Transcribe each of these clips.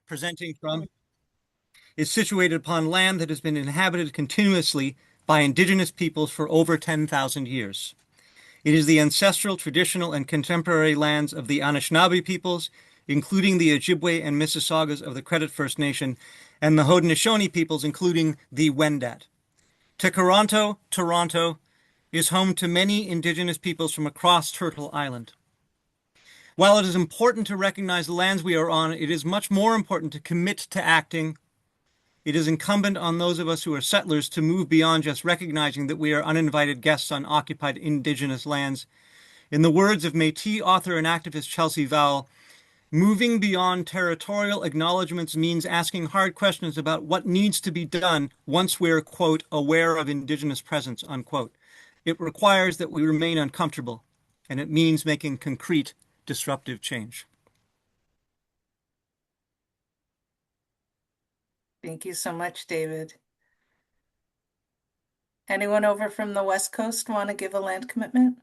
presenting from is situated upon land that has been inhabited continuously by indigenous peoples for over 10,000 years. It is the ancestral, traditional, and contemporary lands of the Anishinaabe peoples, including the Ojibwe and Mississaugas of the Credit First Nation, and the Haudenosaunee peoples, including the Wendat. Toronto is home to many indigenous peoples from across Turtle Island. While it is important to recognize the lands we are on, it is much more important to commit to acting. It is incumbent on those of us who are settlers to move beyond just recognizing that we are uninvited guests on occupied indigenous lands. In the words of Métis author and activist Chelsea Vowell, moving beyond territorial acknowledgements means asking hard questions about what needs to be done once we're, quote, aware of indigenous presence, unquote. It requires that we remain uncomfortable, and it means making concrete, disruptive change. Thank you so much, David. Anyone over from the West Coast want to give a land commitment?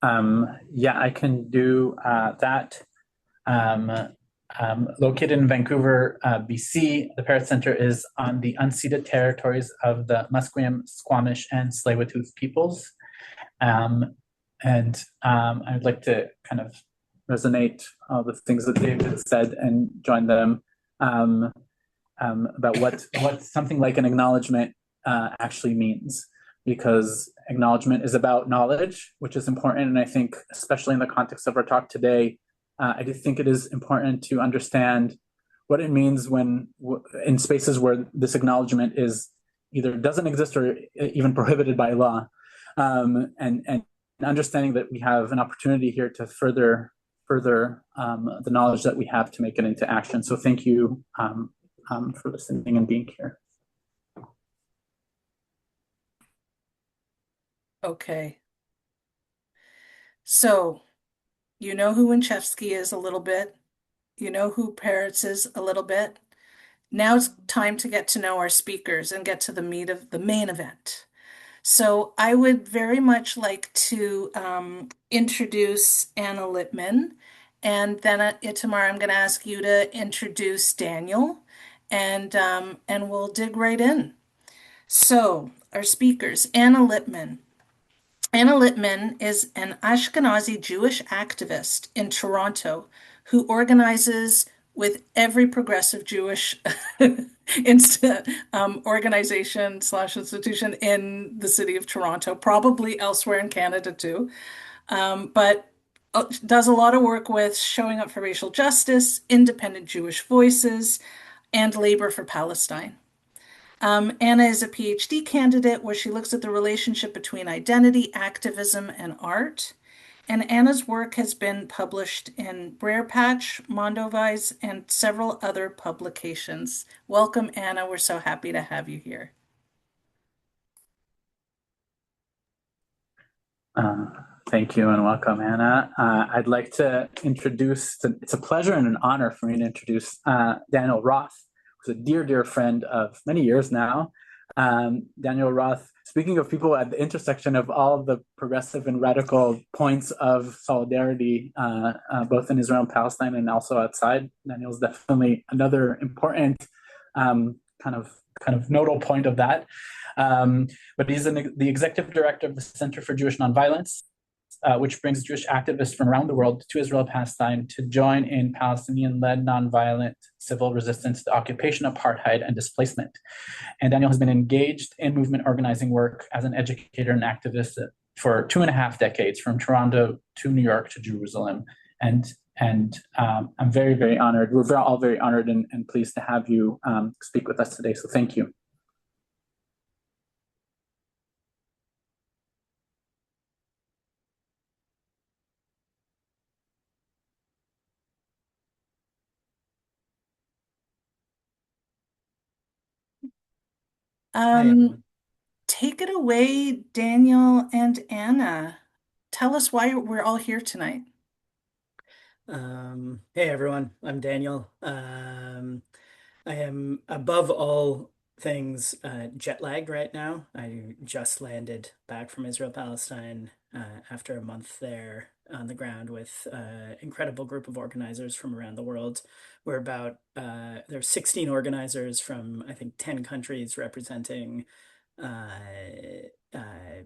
Yeah, I can do that. Located in Vancouver, BC, the Peretz Centre is on the unceded territories of the Musqueam, Squamish, and Tsleil-Waututh peoples. I'd like to kind of resonate the things that David said and join them about what something like an acknowledgement actually means, because acknowledgement is about knowledge, which is important. And I think, especially in the context of our talk today, I do think it is important to understand what it means when in spaces where this acknowledgement is either doesn't exist or even prohibited by law, and understanding that we have an opportunity here to further the knowledge that we have to make it into action. So thank you for listening and being here. Okay. So, you know who Winchevsky is a little bit. You know who Peretz is a little bit. Now it's time to get to know our speakers and get to the meat of the main event. So I would very much like to introduce Anna Lippman, and then Itamar, I'm going to ask you to introduce Daniel, and we'll dig right in. So our speakers, Anna Lippman. Anna Lippman is an Ashkenazi Jewish activist in Toronto who organizes with every progressive Jewish organization / institution in the city of Toronto, probably elsewhere in Canada too, but does a lot of work with showing up for racial justice, independent Jewish voices, and labor for Palestine. Anna is a PhD candidate where she looks at the relationship between identity, activism, and art. And Anna's work has been published in Brer Patch, Mondovise, and several other publications. Welcome, Anna. We're so happy to have you here. Thank you and welcome, Anna. I'd like to introduce, it's a pleasure and an honor for me to introduce Daniel Roth, who's a dear, dear friend of many years now. Daniel Roth, speaking of people at the intersection of all of the progressive and radical points of solidarity, both in Israel and Palestine and also outside, Daniel's definitely another important kind of nodal point of that. But he's the executive director of the Center for Jewish Nonviolence, which brings Jewish activists from around the world to Israel and Palestine to join in Palestinian-led nonviolent civil resistance to occupation, apartheid, and displacement. And Daniel has been engaged in movement organizing work as an educator and activist for 2.5 decades, from Toronto to New York to Jerusalem. And I'm very, very honored. We're all very honored and pleased to have you speak with us today. So thank you. Take it away, Daniel and Anna. Tell us why we're all here tonight. Hey everyone, I'm Daniel. I am above all things jet lagged right now. I just landed back from Israel, Palestine after a month there on the ground with an incredible group of organizers from around the world. We're about, there are 16 organizers from, I think, 10 countries representing uh, uh,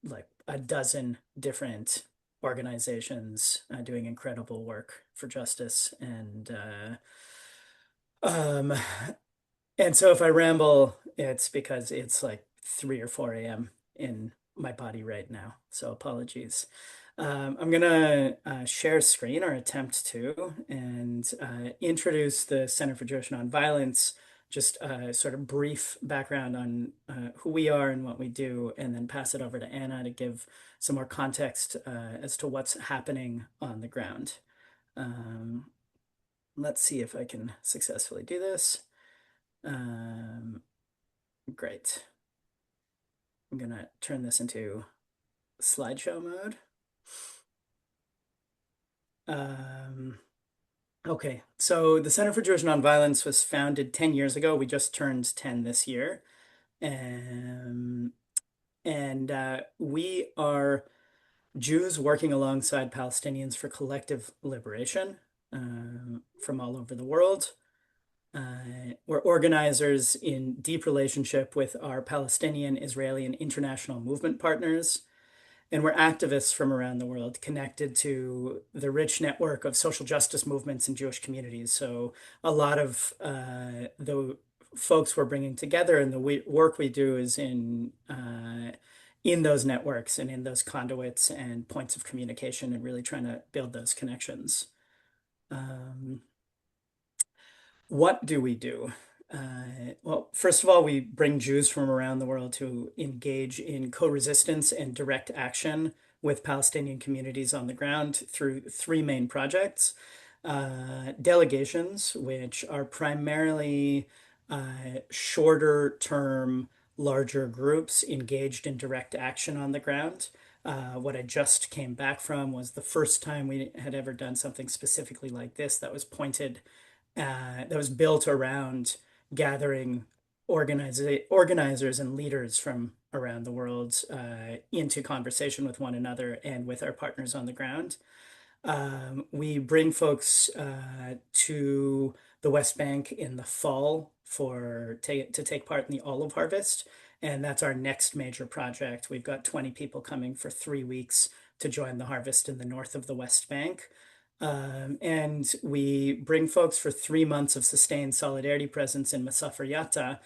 like a dozen different organizations doing incredible work for justice um and so if I ramble, it's because it's like 3 or 4 a.m. in my body right now. So apologies. I'm gonna share screen or attempt to and introduce the Center for Jewish Nonviolence, just a sort of brief background on who we are and what we do, and then pass it over to Anna to give some more context as to what's happening on the ground. Um, let's see if I can successfully do this. Great. I'm gonna turn this into slideshow mode. Okay, so the Center for Jewish Nonviolence was founded 10 years ago. We just turned 10 this year. And we are Jews working alongside Palestinians for collective liberation from all over the world. We're organizers in deep relationship with our Palestinian, Israeli, and international movement partners. And we're activists from around the world connected to the rich network of social justice movements and Jewish communities. So a lot of the folks we're bringing together and the work we do is in those networks and in those conduits and points of communication and really trying to build those connections. What do we do? Well, first of all, we bring Jews from around the world to engage in co-resistance and direct action with Palestinian communities on the ground through three main projects. Delegations, which are primarily shorter term, larger groups engaged in direct action on the ground. What I just came back from was the first time we had ever done something specifically like this that was that was built around gathering organizers and leaders from around the world into conversation with one another and with our partners on the ground. We bring folks to the West Bank in the fall to take part in the olive harvest, and that's our next major project. We've got 20 people coming for 3 weeks to join the harvest in the north of the West Bank. And we bring folks for 3 months of sustained solidarity presence in Masafer Yatta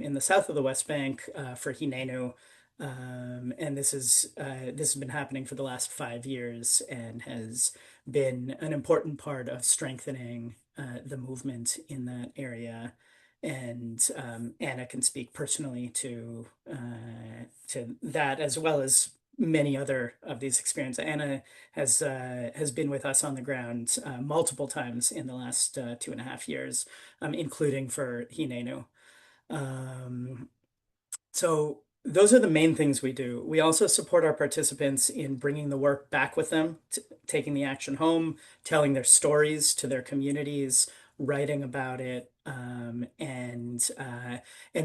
in the south of the West Bank for Hinenu. And this has been happening for the last 5 years and has been an important part of strengthening the movement in that area. And Anna can speak personally to that as well as many other of these experiences. Anna has been with us on the ground multiple times in the last 2.5 years, including for Hinenu. So those are the main things we do. We also support our participants in bringing the work back with them, taking the action home, telling their stories to their communities, writing about it, and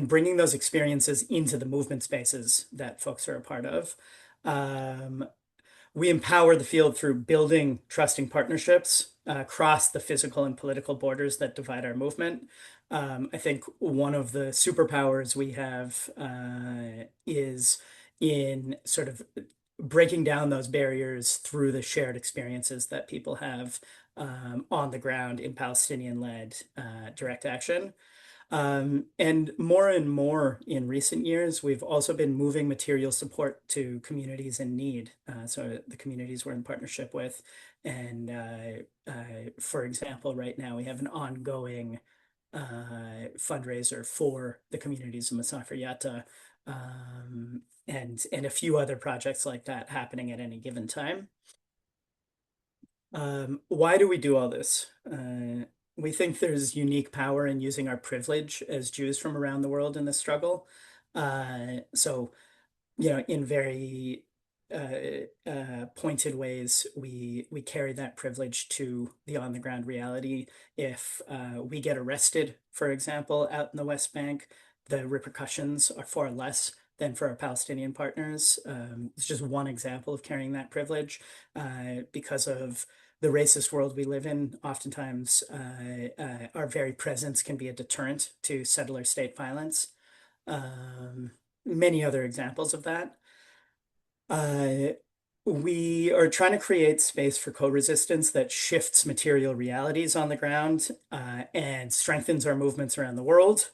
bringing those experiences into the movement spaces that folks are a part of. We empower the field through building trusting partnerships across the physical and political borders that divide our movement. I think one of the superpowers we have is in sort of breaking down those barriers through the shared experiences that people have on the ground in Palestinian-led direct action. And more in recent years, we've also been moving material support to communities in need. So the communities we're in partnership with. And for example, right now we have an ongoing fundraiser for the communities of Masafer Yatta and a few other projects like that happening at any given time. Why do we do all this? We think there's unique power in using our privilege as Jews from around the world in this struggle. So, in very pointed ways we carry that privilege to the on the ground reality. If we get arrested, for example, out in the West Bank, the repercussions are far less than for our Palestinian partners. It's just one example of carrying that privilege because of the racist world we live in. Oftentimes, our very presence can be a deterrent to settler state violence. Many other examples of that. We are trying to create space for co-resistance that shifts material realities on the ground and strengthens our movements around the world.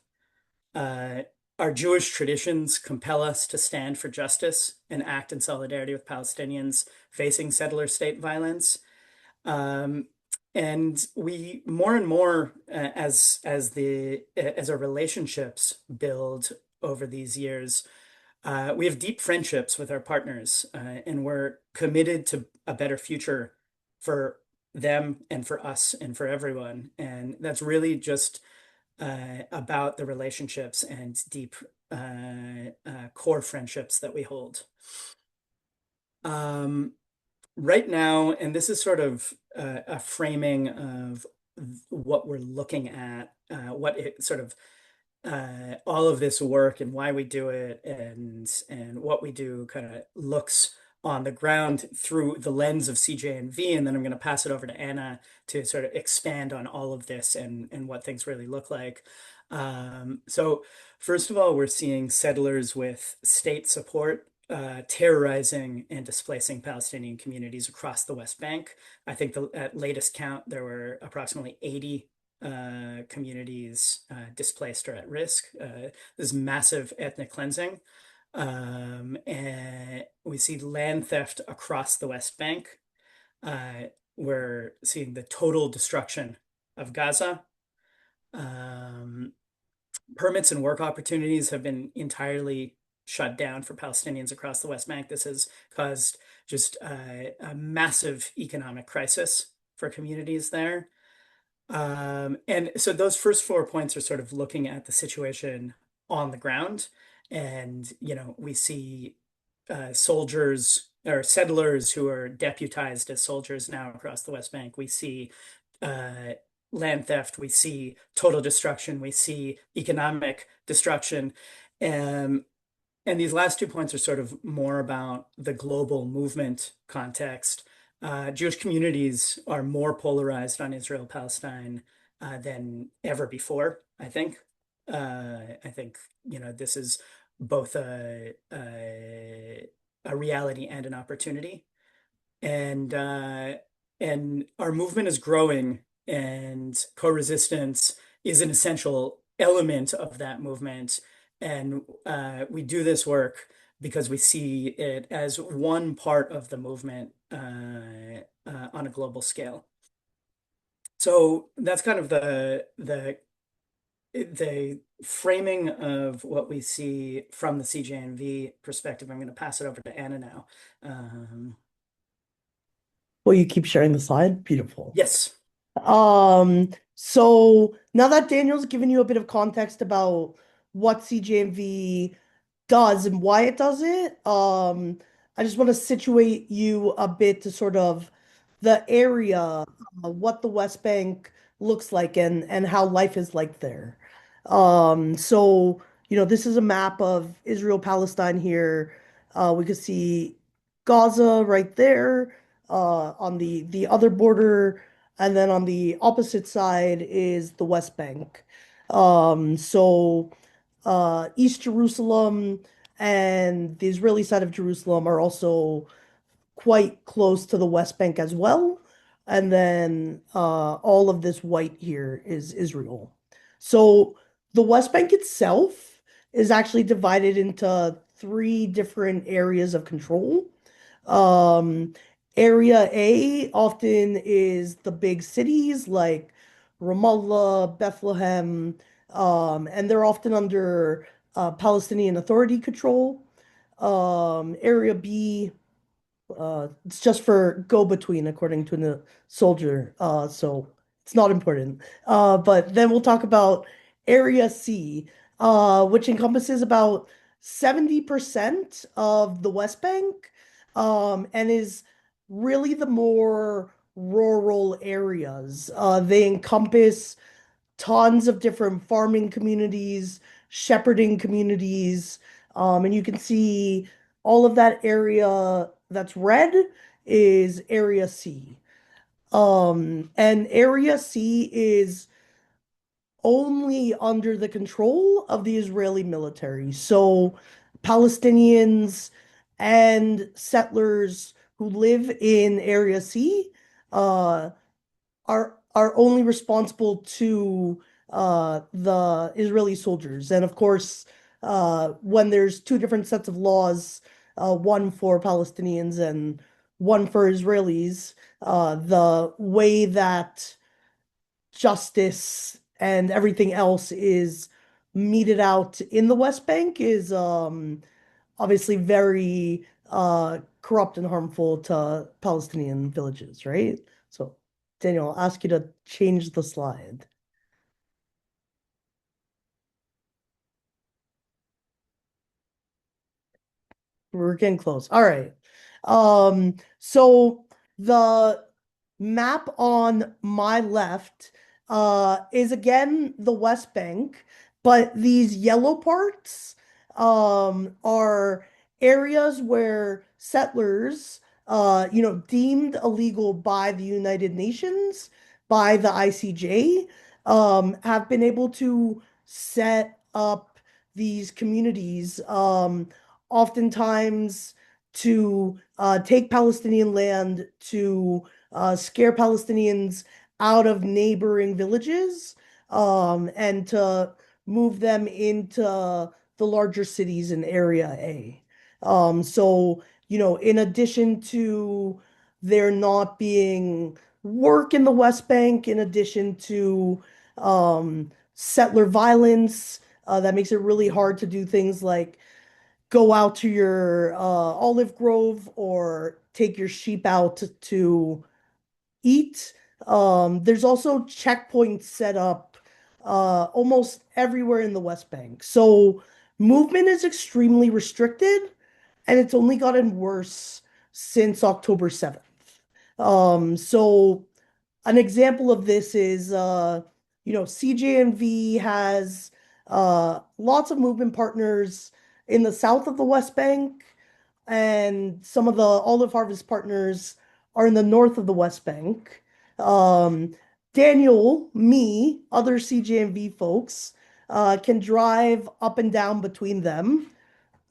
Our Jewish traditions compel us to stand for justice and act in solidarity with Palestinians facing settler state violence. And we more and more, as our relationships build over these years, we have deep friendships with our partners, and we're committed to a better future for them and for us and for everyone. And that's really just about the relationships and deep core friendships that we hold. Right now, and this is sort of a framing of what we're looking at, what it sort of all of this work and why we do it and what we do kind of looks on the ground through the lens of CJNV. And then I'm going to pass it over to Anna to sort of expand on all of this and what things really look like. So first of all, we're seeing settlers with state support terrorizing and displacing Palestinian communities across the West Bank. I think at latest count, there were approximately 80 communities displaced or at risk. There's massive ethnic cleansing. And we see land theft across the West Bank. We're seeing the total destruction of Gaza. Permits and work opportunities have been entirely shut down for Palestinians across the West Bank. This has caused just a massive economic crisis for communities there. And so those first 4 points are sort of looking at the situation on the ground. And, we see soldiers or settlers who are deputized as soldiers now across the West Bank. We see land theft. We see total destruction. We see economic destruction. And these last 2 points are sort of more about the global movement context. Jewish communities are more polarized on Israel-Palestine than ever before, I think. This is both a reality and an opportunity. And our movement is growing, and co-resistance is an essential element of that movement. And we do this work because we see it as one part of the movement on a global scale. So that's kind of the framing of what we see from the CJNV perspective. I'm going to pass it over to Anna now. Will you keep sharing the slide? Beautiful. Yes. So now that Daniel's given you a bit of context about what CJNV does and why it does it, I just want to situate you a bit to sort of the area, what the West Bank looks like and how life is like there. So, this is a map of Israel-Palestine here. We could see Gaza right there on the other border, and then on the opposite side is the West Bank. So East Jerusalem and the Israeli side of Jerusalem are also quite close to the West Bank as well. And then all of this white here is Israel. So the West Bank itself is actually divided into 3 different areas of control. Area A often is the big cities like Ramallah, Bethlehem, and they're often under Palestinian Authority control. Area B, it's just for go-between, according to the soldier, so it's not important. But then we'll talk about Area C, which encompasses about 70% of the West Bank, and is really the more rural areas. They encompass tons of different farming communities, shepherding communities, and you can see all of that area that's red is Area C. And Area C is only under the control of the Israeli military. So Palestinians and settlers who live in Area C uh, are only responsible to the Israeli soldiers. And of course, when there's two different sets of laws, one for Palestinians and one for Israelis, the way that justice and everything else is meted out in the West Bank is obviously very corrupt and harmful to Palestinian villages, right? So, Daniel, I'll ask you to change the slide. We're getting close. All right. So the map on my left is again the West Bank, but these yellow parts are areas where settlers, deemed illegal by the United Nations, by the ICJ, have been able to set up these communities. Oftentimes to take Palestinian land, to scare Palestinians out of neighboring villages, and to move them into the larger cities in Area A. So, in addition to there not being work in the West Bank, in addition to settler violence, that makes it really hard to do things like go out to your olive grove or take your sheep out to eat. There's also checkpoints set up almost everywhere in the West Bank. So movement is extremely restricted, and it's only gotten worse since October 7th. So an example of this is, CJNV has lots of movement partners in the south of the West Bank, and some of the olive harvest partners are in the north of the West Bank. Um, Daniel, me, other CJNV folks can drive up and down between them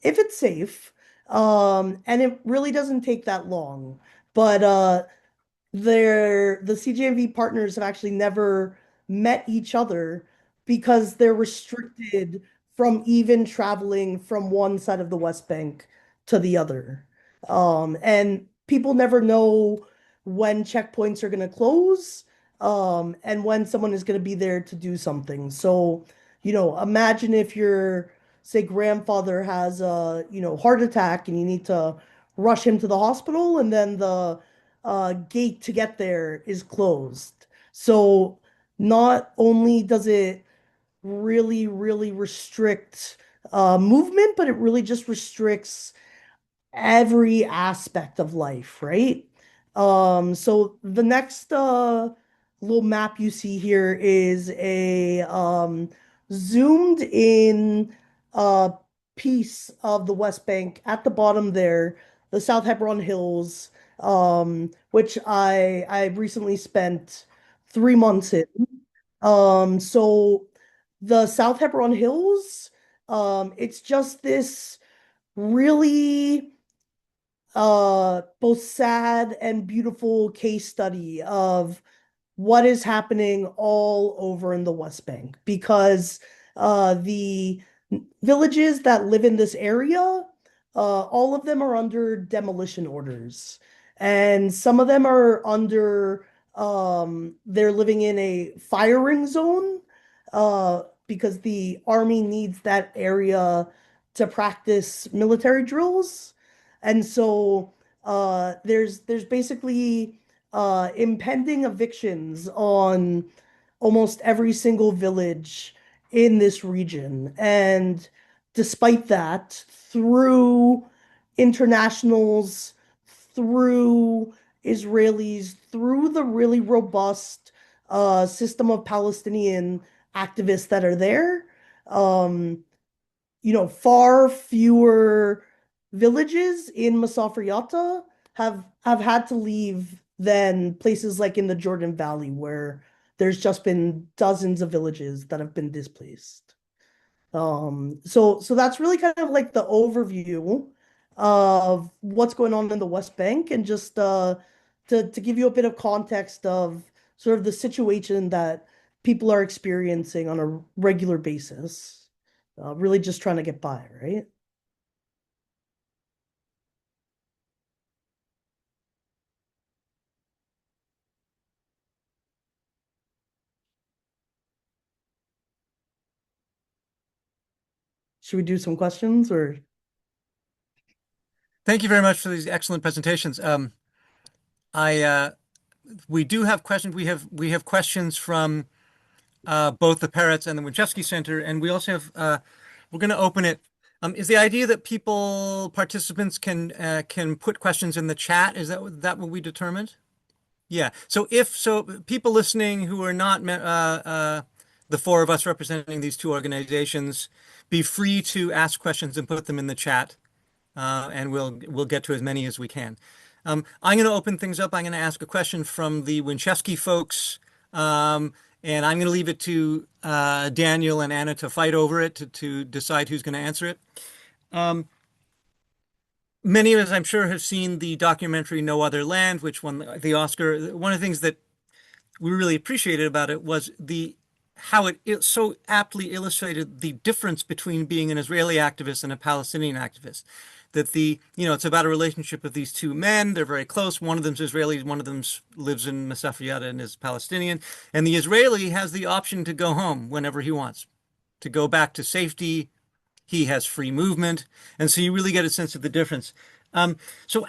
if it's safe. And it really doesn't take that long. But the CJNV partners have actually never met each other because they're restricted from even traveling from one side of the West Bank to the other. And people never know when checkpoints are going to close, and when someone is going to be there to do something. So, imagine if your, say, grandfather has a, heart attack and you need to rush him to the hospital, and then the gate to get there is closed. So not only does it really, really restrict movement, but it really just restricts every aspect of life, right? So the next little map you see here is a zoomed in uh, piece of the West Bank at the bottom there, the South Hebron Hills, which I recently spent 3 months in. So the South Hebron Hills, it's just this really both sad and beautiful case study of what is happening all over in the West Bank, because the villages that live in this area, all of them are under demolition orders, and some of them are under they're living in a firing zone because the army needs that area to practice military drills. And so there's basically impending evictions on almost every single village in this region. And despite that, through internationals, through Israelis, through the really robust system of Palestinian activists that are there. Um, far fewer villages in Masafer Yatta have had to leave than places like in the Jordan Valley, where there's just been dozens of villages that have been displaced. So that's really kind of like the overview of what's going on in the West Bank, and just to give you a bit of context of sort of the situation that people are experiencing on a regular basis. Really just trying to get by, right? Should we do some questions or? Thank you very much for these excellent presentations. I we do have questions. We have questions from both the Peretz and the Winchevsky Center, and we also have we're going to open it. Is the idea that participants can put questions in the chat? Is that what we determined? Yeah. So people listening who are not the four of us representing these two organizations, be free to ask questions and put them in the chat, and we'll get to as many as we can. I'm going to open things up. I'm going to ask a question from the Winchevsky folks, and I'm going to leave it to Daniel and Anna to fight over it to decide who's going to answer it. Many of us, I'm sure, have seen the documentary No Other Land, which won the Oscar. One of the things that we really appreciated about it was how it so aptly illustrated the difference between being an Israeli activist and a Palestinian activist. That it's about a relationship of these two men. They're very close. One of them's Israeli, one of them lives in Masafer Yatta and is Palestinian. And the Israeli has the option to go home whenever he wants, to go back to safety. He has free movement. And so you really get a sense of the difference. So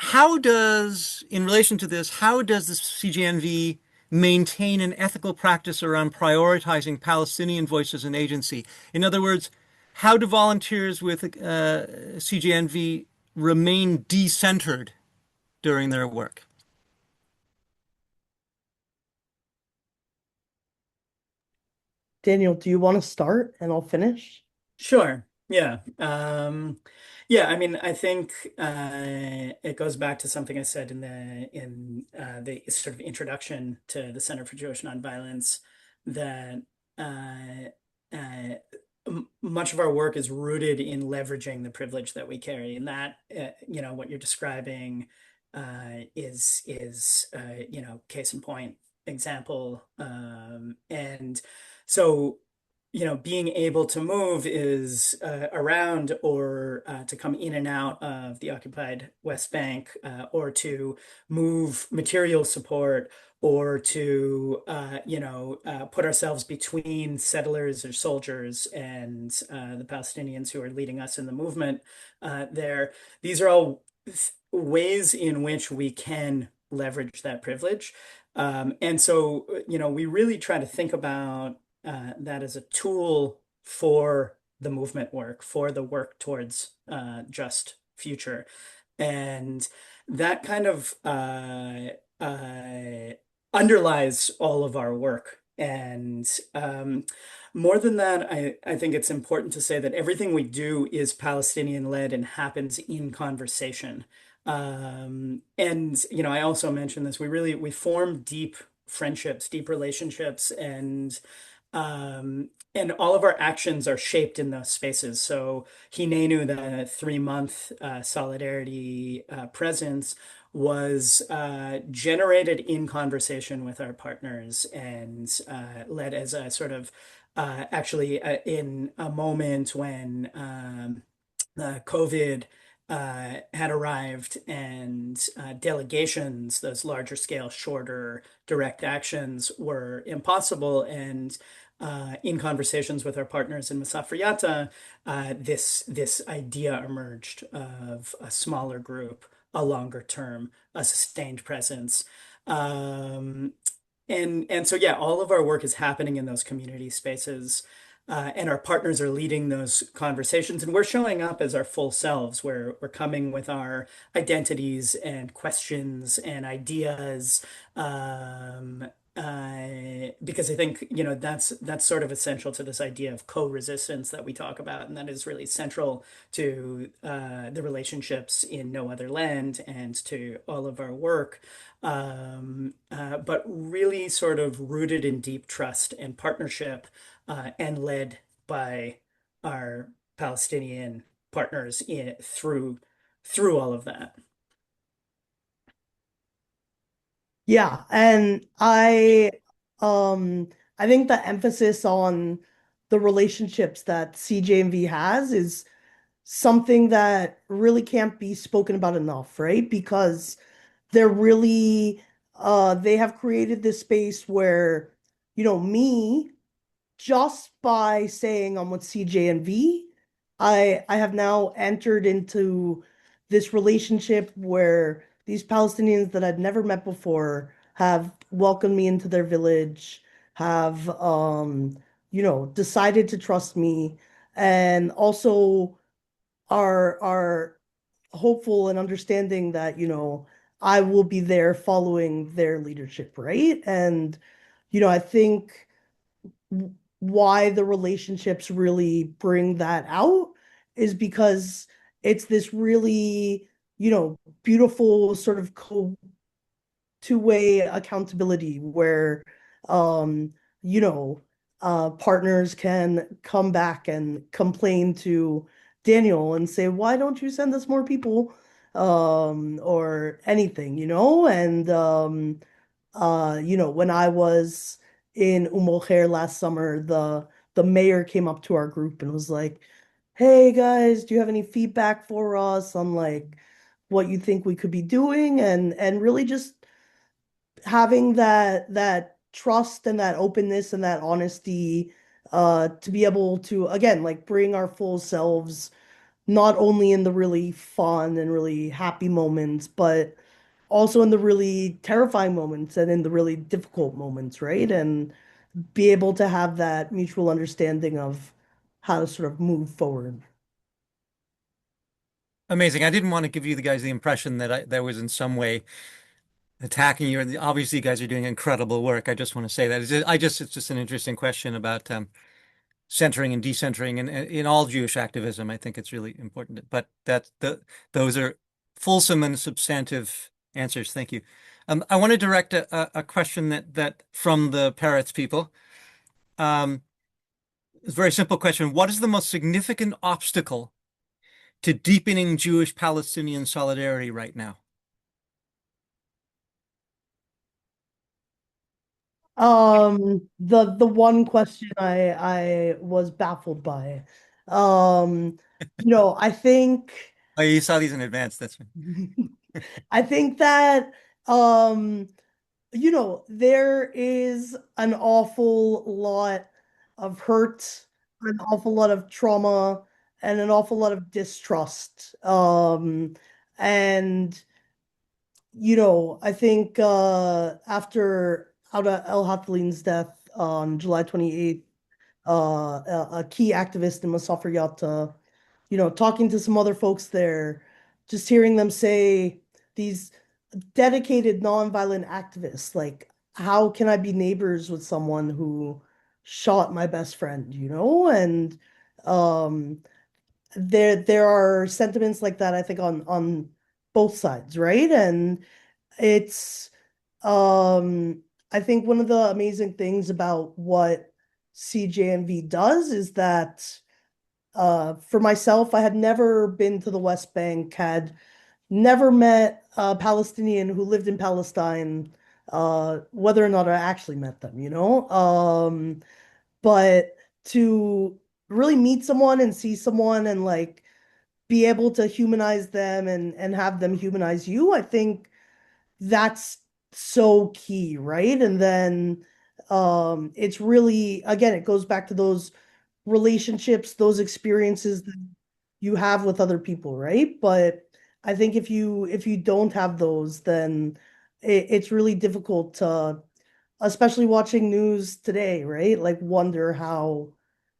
in relation to this, how does the CJNV maintain an ethical practice around prioritizing Palestinian voices and agency? In other words, how do volunteers with CJNV remain decentered during their work? Daniel, do you want to start and I'll finish? Sure. Yeah. Yeah, I mean, I think it goes back to something I said in the sort of introduction to the Center for Jewish Nonviolence, that uh, uh, much of our work is rooted in leveraging the privilege that we carry, and that what you're describing is case in point example, and so being able to move is around, or to come in and out of the occupied West Bank, or to move material support, or to put ourselves between settlers or soldiers and the Palestinians who are leading us in the movement there. These are all ways in which we can leverage that privilege. And so, we really try to think about that as a tool for the movement work, for the work towards just future. And that kind of underlies all of our work. And more than that, I think it's important to say that everything we do is Palestinian led and happens in conversation. And I also mentioned this. We form deep friendships, deep relationships, and all of our actions are shaped in those spaces. So Hinenu, the 3-month solidarity presence, was generated in conversation with our partners, and led as a sort of actually in a moment when COVID had arrived, and delegations, those larger scale, shorter, direct actions, were impossible. And in conversations with our partners in Masafer Yatta, this idea emerged of a smaller group, a longer term, a sustained presence. And so, yeah, all of our work is happening in those community spaces. and our partners are leading those conversations, and we're showing up as our full selves, where we're coming with our identities and questions and ideas, because I think, that's sort of essential to this idea of co-resistance that we talk about, and that is really central to the relationships in No Other Land and to all of our work. But really sort of rooted in deep trust and partnership, and led by our Palestinian partners through all of that. Yeah, and I think the emphasis on the relationships that CJNV has is something that really can't be spoken about enough, right? Because they're really they have created this space where, me, just by saying I'm with CJNV, I have now entered into this relationship where these Palestinians that I'd never met before have welcomed me into their village, have decided to trust me, and also are hopeful and understanding that, I will be there following their leadership, right? And, I think why the relationships really bring that out is because it's this really, beautiful sort of two-way accountability where um you know partners can come back and complain to Daniel and say, why don't you send us more people, or anything, and when I was in last summer, the mayor came up to our group and was like, hey guys, do you have any feedback for us on like what you think we could be doing? And really just having that trust and that openness and that honesty, to be able to, again, like bring our full selves, not only in the really fun and really happy moments, but also in the really terrifying moments and in the really difficult moments, right? And be able to have that mutual understanding of how to sort of move forward. Amazing. I didn't want to give you the guys the impression that was in some way attacking you. And obviously, you guys are doing incredible work. I just want to say that it's just an interesting question about centering and decentering, and in all Jewish activism. I think it's really important. But those are fulsome and substantive answers. Thank you. I want to direct a question that from the Peretz people. It's a very simple question. What is the most significant obstacle to deepening Jewish-Palestinian solidarity right now? The one question I was baffled by. I think Oh, you saw these in advance. That's right. I think that there is an awful lot of hurt, an awful lot of trauma, and an awful lot of distrust. And I think after Auda El Hatlin's death on July 28th, a key activist in Masafer Yatta, talking to some other folks there, just hearing them say, these dedicated nonviolent activists, like, how can I be neighbors with someone who shot my best friend, And um, there are sentiments like that, I think, on both sides, right? And it's I think one of the amazing things about what CJNV does is that for myself, I had never been to the West Bank, had never met a Palestinian who lived in Palestine, whether or not I actually met them, but to really meet someone and see someone and like be able to humanize them and have them humanize you, I think that's so key, right? And then it's really, again, it goes back to those relationships, those experiences that you have with other people, right? But I think if you don't have those, then it's really difficult to, especially watching news today, right? Like wonder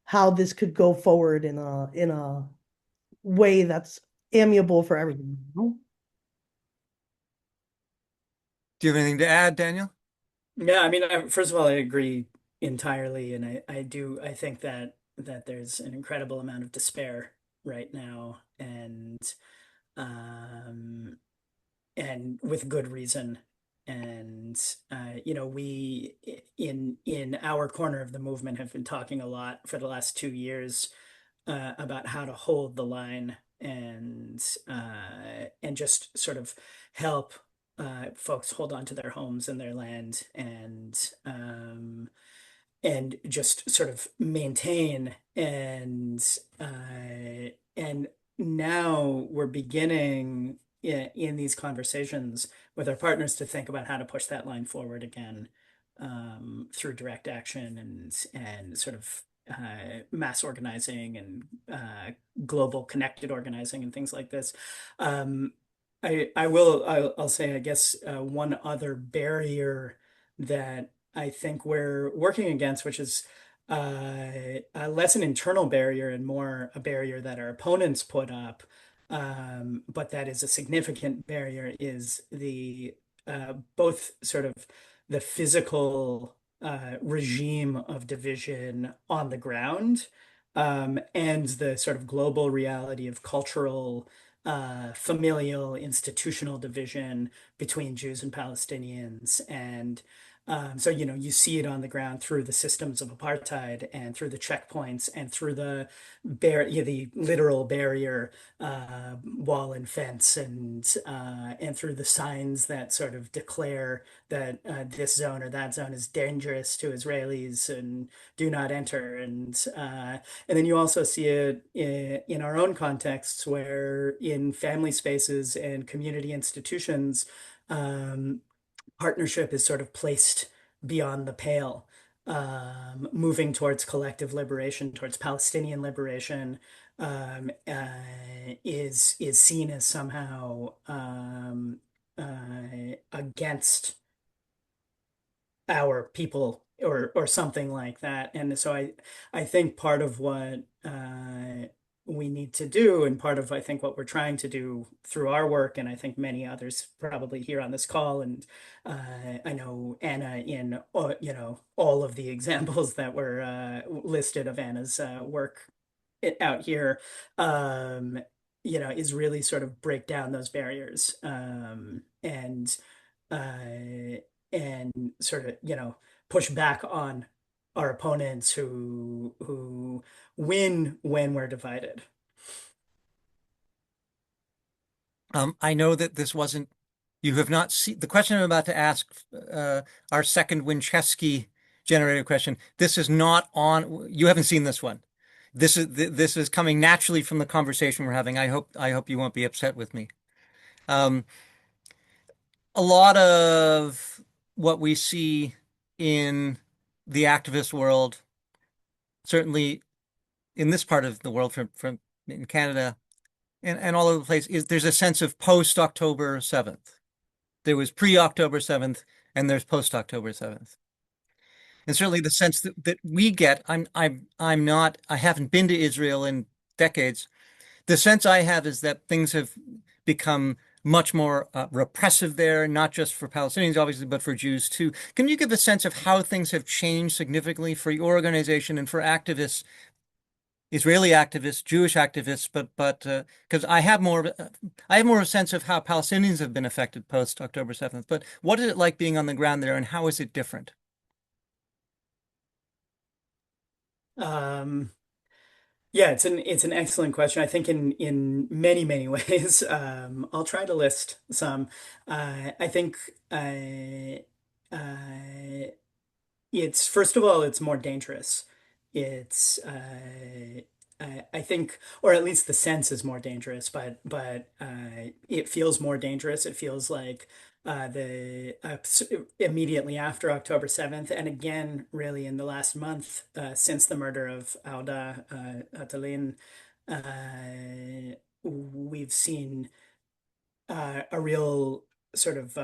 how this could go forward in a way that's amiable for everyone. Do you have anything to add, Daniel? Yeah, I mean, first of all, I agree entirely, and I think that there's an incredible amount of despair right now, um, and with good reason. And we in our corner of the movement have been talking a lot for the last 2 years about how to hold the line and just sort of help folks hold on to their homes and their land and just sort of maintain and now we're beginning in these conversations with our partners to think about how to push that line forward again through direct action and sort of mass organizing and global connected organizing and things like this. Um, I'll say I guess one other barrier that I think we're working against, which is less an internal barrier and more a barrier that our opponents put up, but that is a significant barrier, is the both sort of the physical regime of division on the ground, and the sort of global reality of cultural, familial, institutional division between Jews and Palestinians. And so, you see it on the ground through the systems of apartheid and through the checkpoints and through the literal barrier wall and fence and through the signs that sort of declare that this zone or that zone is dangerous to Israelis and do not enter. And then you also see it in our own contexts, where in family spaces and community institutions, partnership is sort of placed beyond the pale, moving towards collective liberation, towards Palestinian liberation, is seen as somehow against our people or something like that. And so I think part of what we need to do, and part of I think what we're trying to do through our work, and I think many others probably here on this call, and I know Anna in all of the examples that were listed of Anna's work out here, um, is really sort of break down those barriers, uh, and sort of push back on our opponents who win when we're divided. I know that this wasn't, you have not seen the question I'm about to ask, our second Winchevsky generated question. This is not on, you haven't seen this one. This is coming naturally from the conversation we're having. I hope you won't be upset with me. A lot of what we see in the activist world, certainly in this part of the world, from in Canada and all over the place, is there's a sense of post October 7th. There was pre-October 7th and there's post-October 7th. And certainly the sense that we get, I'm not, I haven't been to Israel in decades. The sense I have is that things have become much more repressive there, not just for Palestinians, obviously, but for Jews too. Can you give a sense of how things have changed significantly for your organization and for activists, Israeli activists, Jewish activists, but because I have more of a sense of how Palestinians have been affected post October 7th. But what is it like being on the ground there, and how is it different? Um, yeah, it's an excellent question. I think in many ways. I'll try to list some. I think it's first of all, it's more dangerous. It's I think, or at least the sense is more dangerous, but it feels more dangerous. It feels like the immediately after October 7th, and again, really in the last month since the murder of Auda Atalin, we've seen a real sort of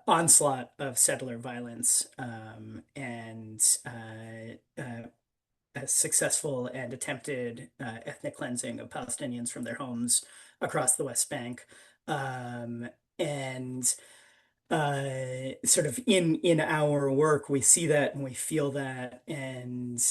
onslaught of settler violence, and a successful and attempted ethnic cleansing of Palestinians from their homes across the West Bank. And sort of in our work, we see that and we feel that. And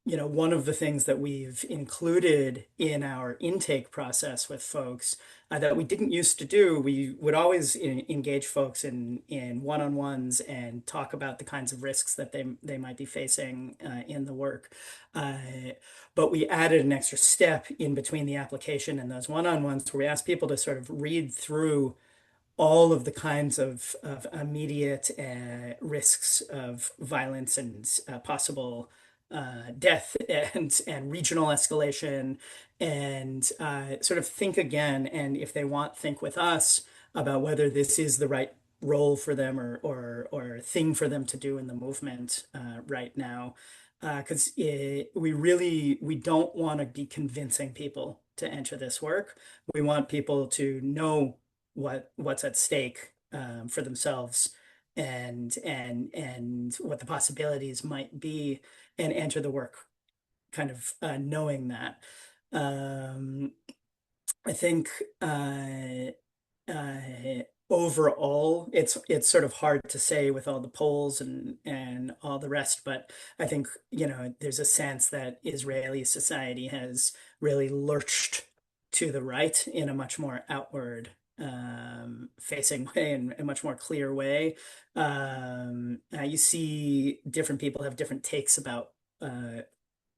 one of the things that we've included in our intake process with folks that we didn't used to do, we would always engage folks in one-on-ones and talk about the kinds of risks that they might be facing in the work. But we added an extra step in between the application and those one-on-ones where we asked people to sort of read through all of the kinds of immediate risks of violence and possible death and regional escalation, and sort of think again, and if they want, think with us about whether this is the right role for them or thing for them to do in the movement right now. Because we don't want to be convincing people to enter this work. We want people to know what's at stake for themselves and what the possibilities might be, and enter the work kind of knowing that. I think overall, it's sort of hard to say with all the polls and all the rest, but I think there's a sense that Israeli society has really lurched to the right in a much more outward facing way and a much more clear way. You see different people have different takes about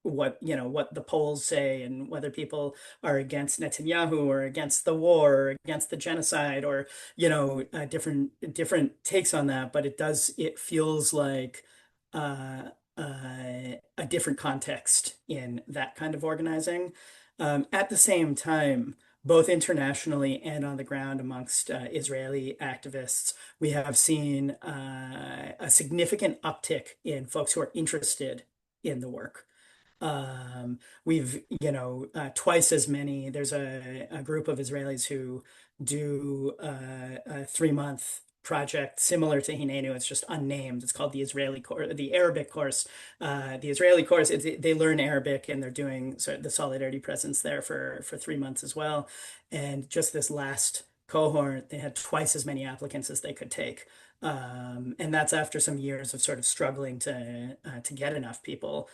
what the polls say, and whether people are against Netanyahu or against the war or against the genocide, or different takes on that. But it feels like a different context in that kind of organizing. At the same time, both internationally and on the ground amongst Israeli activists, we have seen a significant uptick in folks who are interested in the work. We've, twice as many. There's a group of Israelis who do a 3-month project similar to Hinenu. It's just unnamed. It's called the Israeli course, the Arabic course. The Israeli course, they learn Arabic, and they're doing sort of the Solidarity Presence there for 3 months as well. And just this last cohort, they had twice as many applicants as they could take. And that's after some years of sort of struggling to get enough people.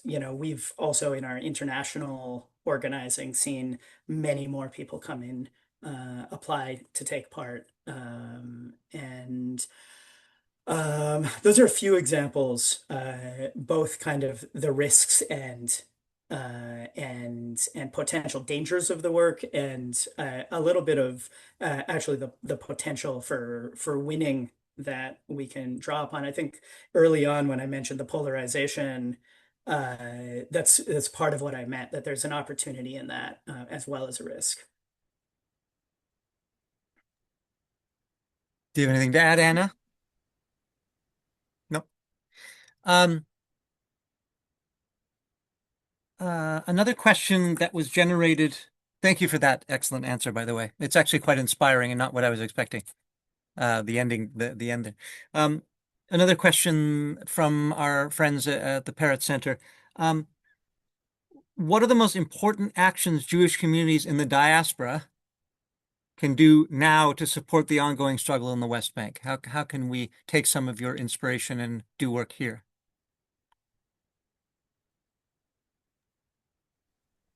We've also in our international organizing seen many more people come in, apply to take part. Those are a few examples, both kind of the risks and potential dangers of the work, and a little bit of actually the potential for winning that we can draw upon. I think early on when I mentioned the polarization, that's part of what I meant, that there's an opportunity in that as well as a risk. Do you have anything to add, Anna? No. Another question that was generated. Thank you for that excellent answer, by the way. It's actually quite inspiring and not what I was expecting. The ending, the end there. Another question from our friends at the Peretz Center. What are the most important actions Jewish communities in the diaspora can do now to support the ongoing struggle in the West Bank? How can we take some of your inspiration and do work here?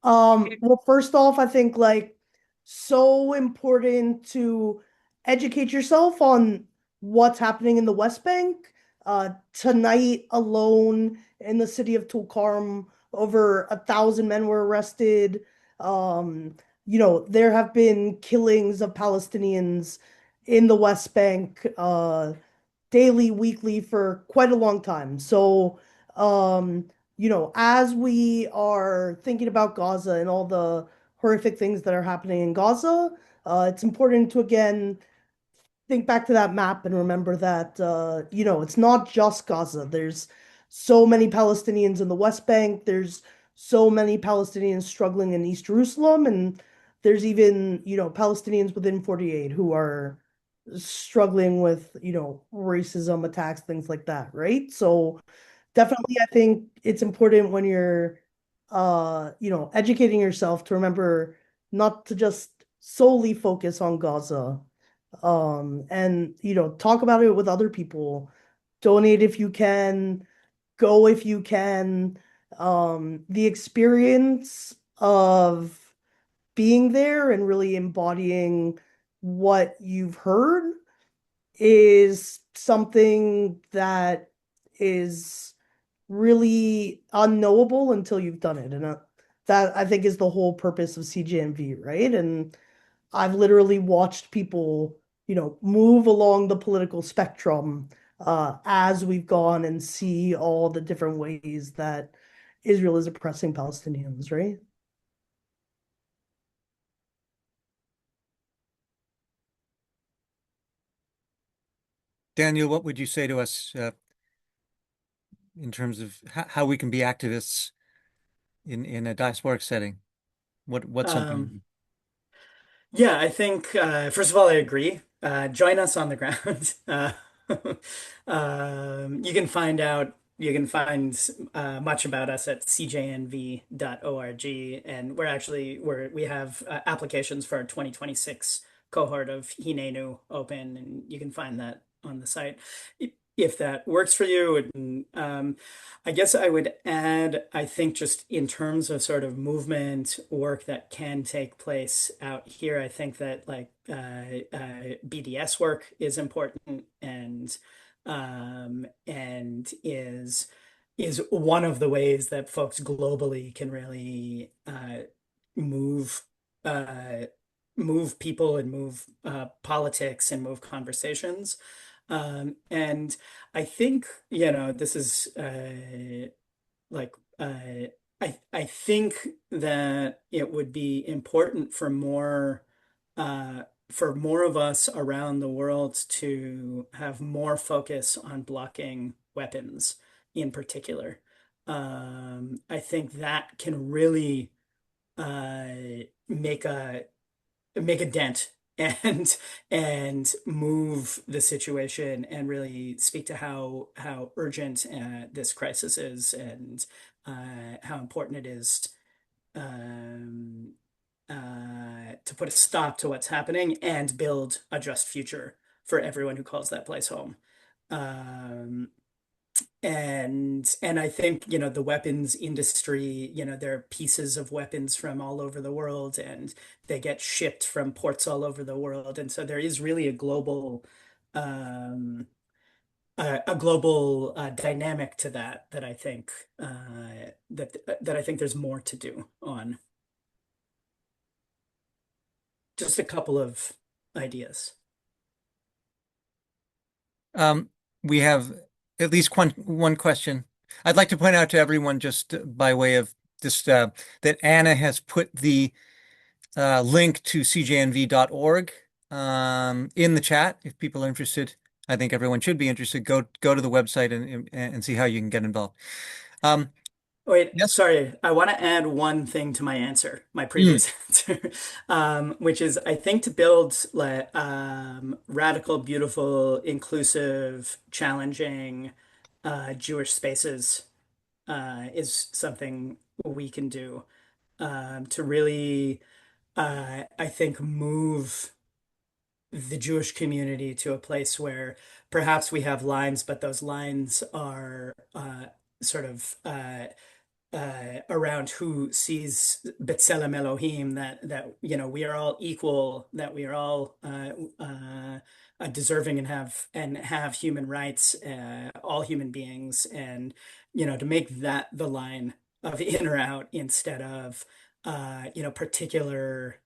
Well, first off, I think so important to educate yourself on what's happening in the West Bank. Tonight alone in the city of Tulkarm, over 1,000 men were arrested. There have been killings of Palestinians in the West Bank daily, weekly for quite a long time. So, as we are thinking about Gaza and all the horrific things that are happening in Gaza, it's important to again think back to that map and remember that it's not just Gaza. There's so many Palestinians in the West Bank. There's so many Palestinians struggling in East Jerusalem, and there's even Palestinians within 48 who are struggling with racism attacks, things like that, right? So definitely, I think it's important when you're, educating yourself to remember not to just solely focus on Gaza. And, talk about it with other people. Donate if you can, go if you can. The experience of being there and really embodying what you've heard is something that is really unknowable until you've done it. And that I think is the whole purpose of CJNV, right? And I've literally watched people, move along the political spectrum as we've gone and see all the different ways that Israel is oppressing Palestinians, right? Daniel, what would you say to us in terms of how we can be activists in a diasporic setting? What's Um, something? yeah, I think first of all, I agree. Join us on the ground. You can find much about us at cjnv.org, and we have applications for our 2026 cohort of Hinenu open, and you can find that on the site if that works for you. And I guess I would add, I think just in terms of sort of movement work that can take place out here, I think that like BDS work is important and is one of the ways that folks globally can really move uh, move people and move politics and move conversations. And I think, this is like I think that it would be important for more of us around the world to have more focus on blocking weapons in particular. I think that can really make a dent and move the situation and really speak to how urgent this crisis is and how important it is um, to put a stop to what's happening and build a just future for everyone who calls that place home. Um, and I think, the weapons industry, there are pieces of weapons from all over the world and they get shipped from ports all over the world. And so there is really um, a global dynamic to that I think that I think there's more to do on. Just a couple of ideas. Um, we have at least one question. I'd like to point out to everyone, just by way of this, that Anna has put the link to cjnv.org in the chat. If people are interested, I think everyone should be interested. Go to the website and see how you can get involved. Wait, Yes. sorry. I want to add one thing to my answer, my Mm. previous answer, which is I think to build radical, beautiful, inclusive, challenging Jewish spaces is something we can do to really, I think, move the Jewish community to a place where perhaps we have lines, but those lines are sort of around who sees B'Tselem Elohim, that we are all equal, that we are all deserving and have human rights, all human beings, and to make that the line of in or out instead of particular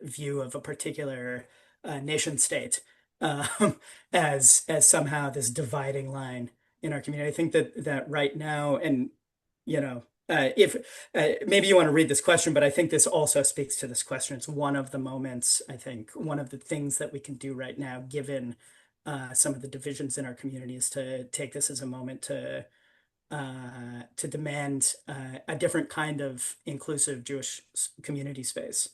view of a particular nation state as somehow this dividing line in our community. I think that right now, and if maybe you want to read this question, but I think this also speaks to this question. It's one of the moments, I think, one of the things that we can do right now, given some of the divisions in our community, is to take this as a moment to demand a different kind of inclusive Jewish community space.